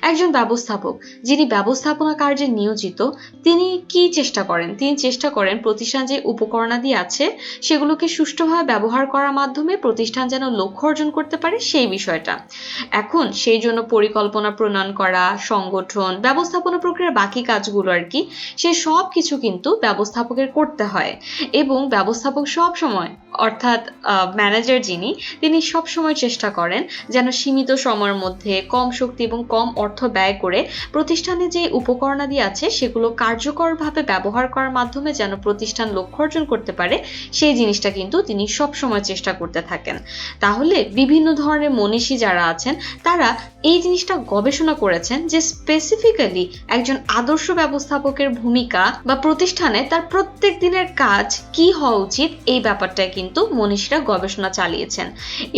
একজন ব্যবস্থাপক যিনি ব্যবস্থাপনা কার্যে নিয়োজিত তিনি কি চেষ্টা করেন? তিনি চেষ্টা করেন প্রতিষ্ঠান যে উপকরণাদি আছে সেগুলোকে সুষ্ঠুভাবে ব্যবহার করার মাধ্যমে প্রতিষ্ঠান যেন লক্ষ্য অর্জন করতে পারে সেই বিষয়টা। এখন সেই জন্য পরিকল্পনা প্রণয়ন করা, সংগঠন, ব্যবস্থাপনা প্রক্রিয়ার বাকি কাজগুলো আর কি, সে সব কিছু কিন্তু ব্যবস্থাপকের করতে হয় এবং ব্যবস্থাপক সব সময় অর্থাৎ ম্যানেজার যিনি তিনি সব সময় চেষ্টা করেন যেন সীমিত সময়ের মধ্যে কম শক্তি এবং কম অর্থ ব্যয় করে প্রতিষ্ঠানে যে উপকরণাদি আছে সেগুলো কার্যকরভাবে ব্যবহার করার মাধ্যমে যেন প্রতিষ্ঠান লক্ষ্য অর্জন করতে পারে সেই জিনিসটা কিন্তু তিনি সব সময় চেষ্টা করতে থাকেন। তাহলে বিভিন্ন ধরনের মনীষী যারা আছেন তারা এই জিনিসটা গবেষণা করেছেন যে স্পেসিফিক্যালি একজন আদর্শ ব্যবস্থাপকের ভূমিকা বা প্রতিষ্ঠানে তার প্রত্যেক দিনের কাজ কি হওয়া উচিত এই ব্যাপারটায় কিন্তু মনীষীরা গবেষণা চালিয়েছেন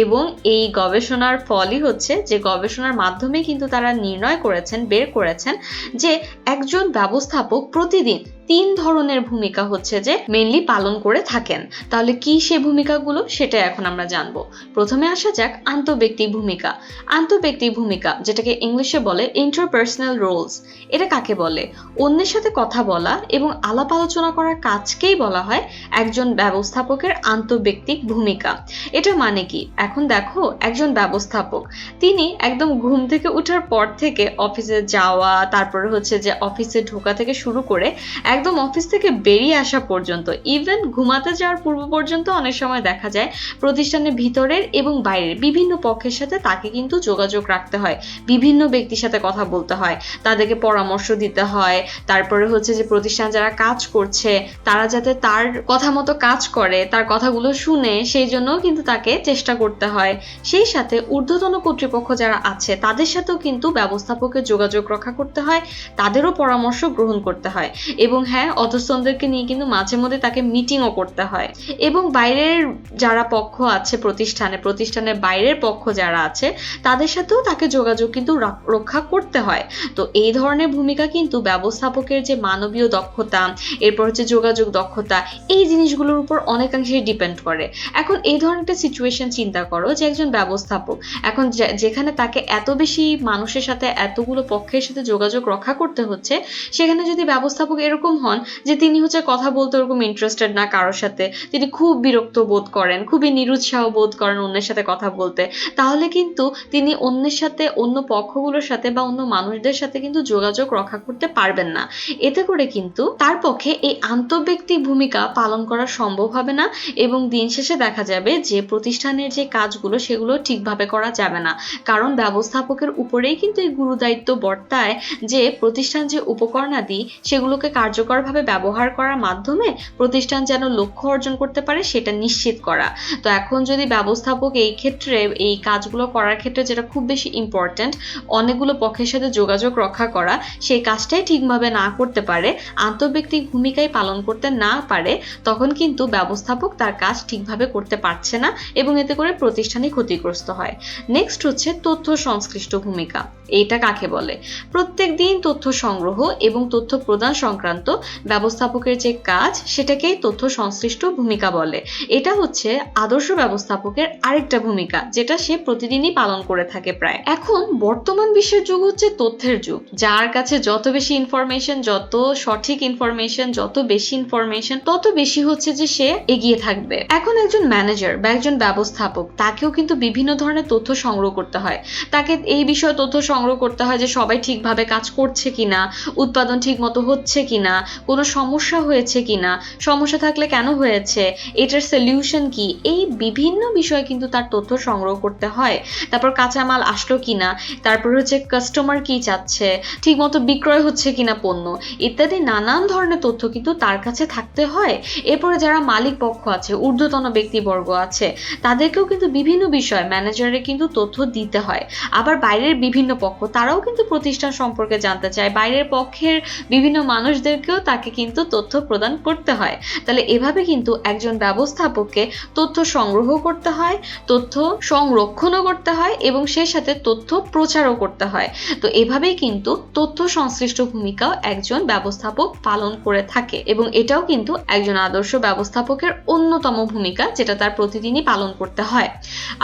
এবং এই গবেষণার ফলই হচ্ছে যে গবেষণার মাধ্যমে কিন্তু তারা নির্ণয় করেছেন, বের করেছেন যে একজন ব্যবস্থাপক প্রতিদিন 3 ধরনের ভূমিকা হচ্ছে যে মেইনলি পালন করে থাকেন। তাহলে কি সেই ভূমিকাগুলো সেটা এখন আমরা জানবো। প্রথমে আসা যাক আন্তঃব্যক্তিক ভূমিকা। আন্তঃব্যক্তিক ভূমিকা যেটাকে ইংলিশে বলে ইন্টারপার্সোনাল রোলস, এটা কাকে বলে? অন্যের সাথে কথা বলা এবং আলাপ আলোচনা করার কাজকেই বলা হয় একজন ব্যবস্থাপকের আন্তঃব্যক্তিক ভূমিকা। এটা মানে কি? এখন দেখো একজন ব্যবস্থাপক তিনি একদম ঘুম থেকে ওঠার পর থেকে অফিসে যাওয়া, তারপরে হচ্ছে যে অফিসে ঢোকা থেকে শুরু করে একদম অফিস থেকে বেরিয়ে আসা পর্যন্ত, ইভেন ঘুমাতে যাওয়ার পূর্ব পর্যন্ত অনেক সময় দেখা যায় প্রতিষ্ঠানের ভিতরের এবং বাইরের বিভিন্ন পক্ষের সাথে তাকে কিন্তু যোগাযোগ রাখতে হয়, বিভিন্ন ব্যক্তির সাথে কথা বলতে হয়, তাদেরকে পরামর্শ দিতে হয়, তারপরে হচ্ছে যে প্রতিষ্ঠান যারা কাজ করছে তারা যাতে তার কথা মতো কাজ করে, তার কথাগুলো শুনে, সেই জন্য কিন্তু তাকে চেষ্টা করতে হয়। সেই সাথে ঊর্ধ্বতন কর্তৃপক্ষ যারা আছে তাদের সাথেও কিন্তু ব্যবস্থাপকের যোগাযোগ রক্ষা করতে হয়, তাদেরও পরামর্শ গ্রহণ করতে হয় এবং হ্যাঁ অধস্তনদেরকে নিয়ে কিন্তু মাঝে মধ্যে তাকে মিটিংও করতে হয় এবং বাইরের যারা পক্ষ আছে প্রতিষ্ঠানের বাইরের পক্ষ যারা আছে তাদের সাথেও তাকে যোগাযোগ কিন্তু রক্ষা করতে হয়। তো এই ধরনের ভূমিকা কিন্তু ব্যবস্থাপকের যে মানবীয় দক্ষতা, এরপর হচ্ছে যোগাযোগ দক্ষতা, এই জিনিসগুলোর উপর অনেকাংশেই ডিপেন্ড করে। এখন এই ধরনের একটা সিচুয়েশন চিন্তা করো যে একজন ব্যবস্থাপক এখন যেখানে তাকে এত বেশি মানুষের সাথে এতগুলো পক্ষের সাথে যোগাযোগ রক্ষা করতে হচ্ছে, সেখানে যদি ব্যবস্থাপক এরকম হন যে তিনি হচ্ছে কথা বলতে ওরকম ইন্টারেস্টেড না কারোর সাথে, তিনি খুব বিরক্ত বোধ করেন, খুবই নিরুৎসাহ বোধ করেন অন্যের সাথে কথা বলতে, তাহলে কিন্তু তিনি অন্যের সাথে, অন্য পক্ষগুলোর সাথে বা অন্য মানুষদের সাথে কিন্তু যোগাযোগ রক্ষা করতে পারবেন না। এতে করে কিন্তু তার পক্ষে এই আন্তঃব্যক্তিক ভূমিকা পালন করা সম্ভব হবে না এবং দিন শেষে দেখা যাবে যে প্রতিষ্ঠানের যে কাজগুলো সেগুলো ঠিকভাবে করা যাবে না, কারণ ব্যবস্থাপকের উপরেই কিন্তু এই গুরুদায়িত্ব বর্তায় যে প্রতিষ্ঠান যে উপকরণাদি সেগুলোকে কার্যকরভাবে ব্যবহার করার মাধ্যমে প্রতিষ্ঠান যেন লক্ষ্য অর্জন করতে পারে সেটা নিশ্চিত করা। তো এখন যদি ব্যবস্থাপক এই ক্ষেত্রে এই কাজগুলো করার ক্ষেত্রে যেটা খুব বেশি ইম্পর্টেন্ট, অনেকগুলো পক্ষের সাথে যোগাযোগ রক্ষা করা, সেই কাজটাই ঠিকভাবে না করতে পারে, আন্তঃব্যক্তিক ভূমিকায় পালন করতে না পারে, তখন কিন্তু ব্যবস্থাপক তার কাজ ঠিকভাবে করতে পারছে না এবং এতে করে প্রতিষ্ঠানই ক্ষতিগ্রস্ত হয়। নেক্সট হচ্ছে তথ্য সংশ্লিষ্ট ভূমিকা। এটা কাকে বলে? প্রত্যেক দিন তথ্য সংগ্রহ এবং তথ্য প্রদান সংক্রান্ত ব্যবস্থাপকের যে কাজ সেটাকেই তথ্য সংশ্লিষ্ট ভূমিকা বলে। এটা হচ্ছে আদর্শ ব্যবস্থাপকের আরেকটা ভূমিকা যেটা সে প্রতিদিনই পালন করে থাকে প্রায়। এখন বর্তমান বিশ্বের যুগ হচ্ছে তথ্যের যুগ, যার কাছে যত বেশি ইনফরমেশন, যত সঠিক ইনফরমেশন, যত বেশি ইনফরমেশন তত বেশি হচ্ছে যে সে এগিয়ে থাকবে। এখন একজন ম্যানেজার বা একজন ব্যবস্থাপক তাকেও কিন্তু বিভিন্ন ধরনের তথ্য সংগ্রহ করতে হয়, তাকে এই বিষয়ে তথ্য সংগ্রহ করতে হয় যে সবাই ঠিকভাবে কাজ করছে কিনা, উৎপাদন ঠিক মতো হচ্ছে কিনা, কোনো সমস্যা হয়েছে কিনা, সমস্যা থাকলে কেন হয়েছে, এটার সলিউশন কি, এই বিভিন্ন বিষয়ে কিন্তু তার তথ্য সংগ্রহ করতে হয়। তারপর কাঁচামাল আসলো কিনা, তারপর হচ্ছে কাস্টমার কি চাচ্ছে, ঠিক মতো বিক্রয় হচ্ছে কিনা পণ্য, ইত্যাদি নানান ধরনের তথ্য কিন্তু তার কাছে থাকতে হয়। এরপরে যারা মালিক পক্ষ আছে, ঊর্ধ্বতন ব্যক্তিবর্গ আছে, তাদেরকেও কিন্তু বিভিন্ন বিষয় ম্যানেজারের কিন্তু তথ্য দিতে হয়। আবার বাইরের বিভিন্ন পক্ষ তারাও কিন্তু প্রতিষ্ঠান সম্পর্কে জানতে চায়, বাইরের পক্ষের বিভিন্ন মানুষদেরকে থেকেও তাকে কিন্তু তথ্য প্রদান করতে হয়। তাহলে এভাবে কিন্তু একজন ব্যবস্থাপককে তথ্য সংগ্রহ করতে হয়, তথ্য সংরক্ষণও করতে হয় এবং সেই সাথে তথ্য প্রচারও করতে হয়। তো এভাবেই কিন্তু তথ্য সংশ্লিষ্ট ভূমিকাও একজন ব্যবস্থাপক পালন করে থাকে এবং এটাও কিন্তু একজন আদর্শ ব্যবস্থাপকের অন্যতম ভূমিকা, যেটা তার প্রতিদিনই পালন করতে হয়।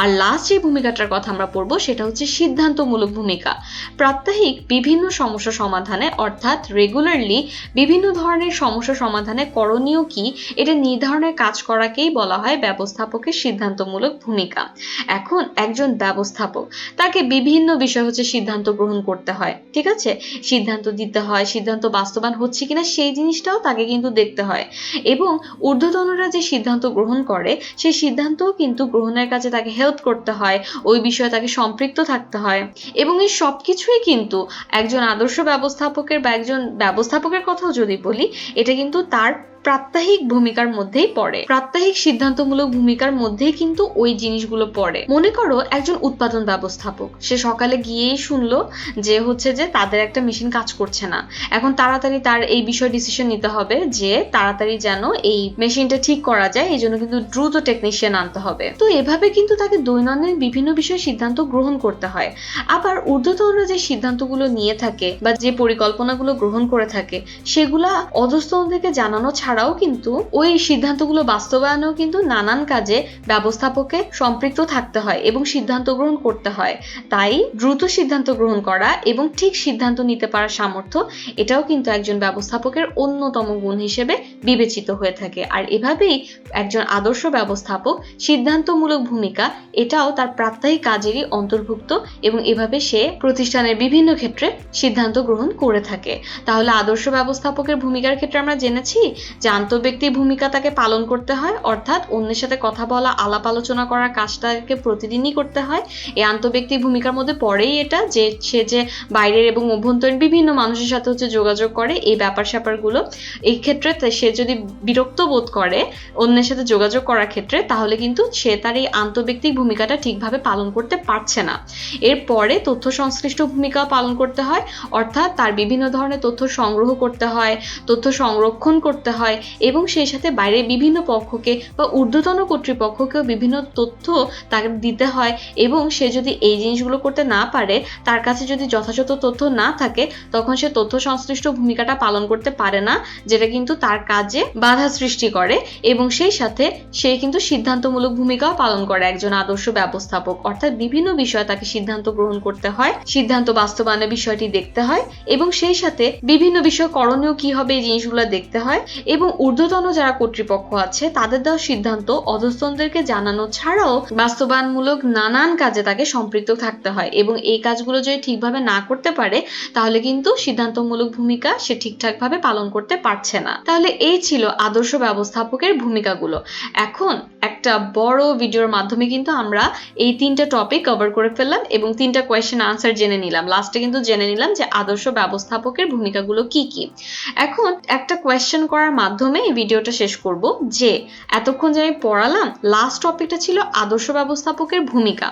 আর লাস্ট যে ভূমিকাটার কথা আমরা পড়বো সেটা হচ্ছে সিদ্ধান্তমূলক ভূমিকা। প্রাত্যহিক বিভিন্ন সমস্যা সমাধানে অর্থাৎ রেগুলারলি বিভিন্ন ধরনের সমস্যা সমাধানে করণীয় কি এটা নির্ধারণের কাজ করাকেই বলা হয় ব্যবস্থাপকের সিদ্ধান্তমূলক ভূমিকা। এখন একজন ব্যবস্থাপক, তাকে বিভিন্ন বিষয় হচ্ছে সিদ্ধান্ত গ্রহণ করতে হয়, ঠিক আছে, সিদ্ধান্ত দিতে হয়, সিদ্ধান্ত বাস্তবায়ন হচ্ছে কিনা সেই জিনিসটাও তাকে কিন্তু দেখতে হয় এবং ঊর্ধ্বতনরা যে সিদ্ধান্ত গ্রহণ করে সেই সিদ্ধান্তও কিন্তু গ্রহণের কাজে তাকে হেল্প করতে হয়, ওই বিষয়ে তাকে সম্পৃক্ত থাকতে হয় এবং এই সবকিছুই কিন্তু একজন আদর্শ ব্যবস্থাপকের বা একজন ব্যবস্থাপকের কথাও যদি বলি, এটা কিন্তু তার প্রাত্যহিক ভূমিকার মধ্যেই পড়ে। প্রাত্যহিক সিদ্ধান্তমূলক ভূমিকার মধ্যেই কিন্তু ওই জিনিসগুলো পড়ে। মনে করো একজন উৎপাদন ব্যবস্থাপক, সে সকালে গিয়েই শুনলো যে হচ্ছে যে তাদের একটা মেশিন কাজ করছে না, এখন তাড়াতাড়ি তার এই বিষয়ে ডিসিশন নিতে হবে যে তাড়াতাড়ি যেন এই মেশিনটা ঠিক করা যায়, এই জন্য কিন্তু দ্রুত টেকনিশিয়ান আনতে হবে। তো এভাবে কিন্তু তাকে দৈনন্দিন বিভিন্ন বিষয়ে সিদ্ধান্ত গ্রহণ করতে হয়। আবার ঊর্ধ্বতনরা যে সিদ্ধান্তগুলো নিয়ে থাকে বা যে পরিকল্পনাগুলো গ্রহণ করে থাকে সেগুলা অধস্তনদেরকে জানানো ছাড়াও কিন্তু ওই সিদ্ধান্তগুলো বাস্তবায়নেও কিন্তু নানান কাজে ব্যবস্থাপককে সম্পৃক্ত থাকতে হয় এবং সিদ্ধান্ত গ্রহণ করতে হয়। তাই দ্রুত সিদ্ধান্ত গ্রহণ করা এবং ঠিক সিদ্ধান্ত নিতে পারার সামর্থ্য, এটাও কিন্তু একজন ব্যবস্থাপকের অন্যতম গুণ হিসেবে বিবেচিত হয়ে থাকে। আর এভাবেই একজন আদর্শ ব্যবস্থাপক সিদ্ধান্তমূলক ভূমিকা, এটাও তার প্রাত্যহিক কাজেরই অন্তর্ভুক্ত এবং এভাবে সে প্রতিষ্ঠানের বিভিন্ন ক্ষেত্রে সিদ্ধান্ত গ্রহণ করে থাকে। তাহলে আদর্শ ব্যবস্থাপকের ভূমিকার ক্ষেত্রে আমরা জেনেছি যে আন্তঃব্যক্তিক ভূমিকা তাকে পালন করতে হয়, অর্থাৎ অন্যের সাথে কথা বলা, আলাপ আলোচনা করার কাজটাকে প্রতিদিনই করতে হয়। এই আন্তঃব্যক্তিক ভূমিকার মধ্যে পড়েই এটা যে সে যে বাইরের এবং অভ্যন্তরীণ বিভিন্ন মানুষের সাথে হচ্ছে যোগাযোগ করে, এই ব্যাপার স্যাপারগুলো। এই ক্ষেত্রে সে যদি বিরক্ত বোধ করে অন্যের সাথে যোগাযোগ করার ক্ষেত্রে, তাহলে কিন্তু সে তার এই আন্তঃব্যক্তিক ভূমিকাটা ঠিকভাবে পালন করতে পারছে না। এরপরে তথ্য সংশ্লিষ্ট ভূমিকা পালন করতে হয়, অর্থাৎ তার বিভিন্ন ধরনের তথ্য সংগ্রহ করতে হয়, তথ্য সংরক্ষণ করতে হয় এবং সেই সাথে বাইরের বিভিন্ন পক্ষকে বা ঊর্ধ্বতন কর্তৃপক্ষকেও বিভিন্ন তথ্য তাকে দিতে হয় এবং সে যদি এই জিনিসগুলো করতে না পারে, তার কাছে যদি যথাযথ তথ্য না থাকে, তখন সে তথ্য সংশ্লিষ্ট ভূমিকাটা পালন করতে পারে না, যেটা কিন্তু তার কাজে বাধা সৃষ্টি করে এবং সেই সাথে সে কিন্তু সিদ্ধান্তমূলক ভূমিকাও পালন করে একজন আদর্শ ব্যবস্থাপক। অর্থাৎ বিভিন্ন বিষয়ে তাকে সিদ্ধান্ত গ্রহণ করতে হয়, সিদ্ধান্ত বাস্তবায়নের বিষয়টি দেখতে হয় এবং সেই সাথে বিভিন্ন বিষয় করণীয় কি হবে এই জিনিসগুলো দেখতে হয় এবং ঊর্ধ্বতন যারা কর্তৃপক্ষ আছে তাদের দেওয়া সিদ্ধান্ত অধস্তনদেরকে জানানো ছাড়াও বাস্তবায়নমূলক নানান কাজে তাকে সম্পৃক্ত থাকতে হয় এবং এই কাজগুলো যদি ঠিকভাবে না করতে পারে, তাহলে কিন্তু সিদ্ধান্তমূলক ভূমিকা সে ঠিকঠাকভাবে পালন করতে পারছে না। তাহলে এই ছিল আদর্শ ব্যবস্থাপকের ভূমিকাগুলো। এখন একটা বড় ভিডিওর মাধ্যমে কিন্তু আমরা এই তিনটা টপিক কভার করে ফেললাম এবং তিনটা কোয়েশ্চেন আনসার জেনে নিলাম। লাস্টে কিন্তু জেনে নিলাম যে আদর্শ ব্যবস্থাপকের ভূমিকাগুলো কি কি। এখন একটা কোয়েশ্চেন করার মাধ্যমে এই ভিডিওটা শেষ করব যে এতক্ষণ যে আমি পড়ালাম, লাস্ট টপিকটা ছিল আদর্শ ব্যবস্থাপকের ভূমিকা।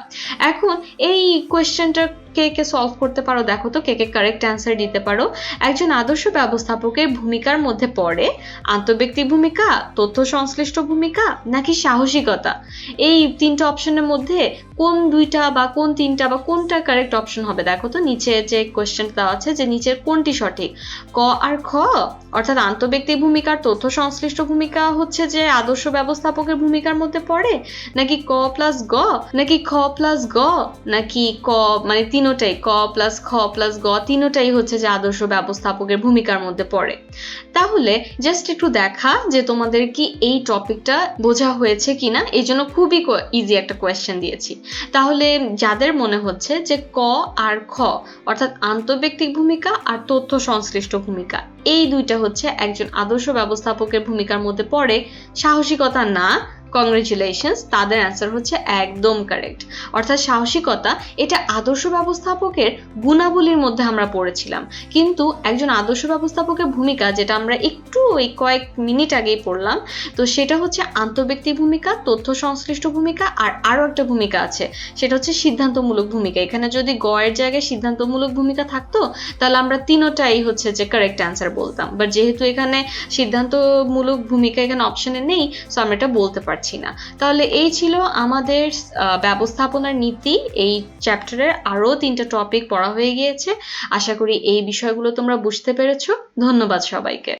এখন এই কোয়েশ্চেনটা কে কে সলভ করতে পারো দেখো তো, কে কে কারেক্ট অ্যান্সার দিতে পারো। একজন আদর্শ ব্যবস্থাপকের ভূমিকার মধ্যে পড়ে আন্তঃব্যক্তিক ভূমিকা, তথ্য সংশ্লিষ্ট ভূমিকা নাকি সাহসিকতা? এই তিনটা অপশনের মধ্যে কোন দুইটা বা কোন তিনটা বা কোনটা কারেক্ট অপশন হবে দেখো তো। নিচে যে কোয়েশ্চেন দেওয়া আছে যে নিচের কোনটি সঠিক, ক আর খ, অর্থাৎ আন্তঃব্যক্তিক ভূমিকার তথ্য সংশ্লিষ্ট ভূমিকা হচ্ছে যে আদর্শ ব্যবস্থাপকের ভূমিকার মধ্যে পড়ে, নাকি ক প্লাস গ, নাকি খ প্লাস গ, নাকি ক মানে তিনোটাই, ক প্লাস খ প্লাস গ তিনোটাই হচ্ছে যে আদর্শ ব্যবস্থাপকের ভূমিকার মধ্যে পড়ে? তাহলে জাস্ট একটু দেখা যে তোমাদের কি এই টপিকটা বোঝা হয়েছে কিনা, এই জন্য খুবই ইজি একটা কোয়েশ্চেন দিয়েছি। তাহলে যাদের মনে হচ্ছে যে ক আর খ অর্থাৎ আন্তঃব্যক্তিক ভূমিকা আর তথ্য সংশ্লিষ্ট ভূমিকা এই দুইটা হচ্ছে একজন আদর্শ ব্যবস্থাপকের ভূমিকার মধ্যে পড়ে, সাহসিকতা না, কংগ্রেচুলেশনস, তাদের অ্যান্সার হচ্ছে একদম কারেক্ট। অর্থাৎ সাহসিকতা এটা আদর্শ ব্যবস্থাপকের গুণাবলীর মধ্যে আমরা পড়েছিলাম, কিন্তু একজন আদর্শ ব্যবস্থাপকের ভূমিকা যেটা আমরা একটু ওই কয়েক মিনিট আগেই পড়লাম, তো সেটা হচ্ছে আন্তঃব্যক্তি ভূমিকা, তথ্য সংশ্লিষ্ট ভূমিকা, আর আরো একটা ভূমিকা আছে সেটা হচ্ছে সিদ্ধান্তমূলক ভূমিকা। এখানে যদি গ এর জায়গায় সিদ্ধান্তমূলক ভূমিকা থাকতো তাহলে আমরা তিনটাই হচ্ছে যে কারেক্ট অ্যান্সার বলতাম, বাট যেহেতু এখানে সিদ্ধান্তমূলক ভূমিকা এখানে অপশনে নেই, সো আমরা এটা বলতে পারছি না। তাহলে এই ছিল আমাদের ব্যবস্থাপনার নীতি এই চ্যাপ্টারের আরো 3টা টপিক পড়া হয়ে গিয়েছে। আশা করি এই বিষয়গুলো তোমরা বুঝতে পেরেছো। ধন্যবাদ সবাইকে।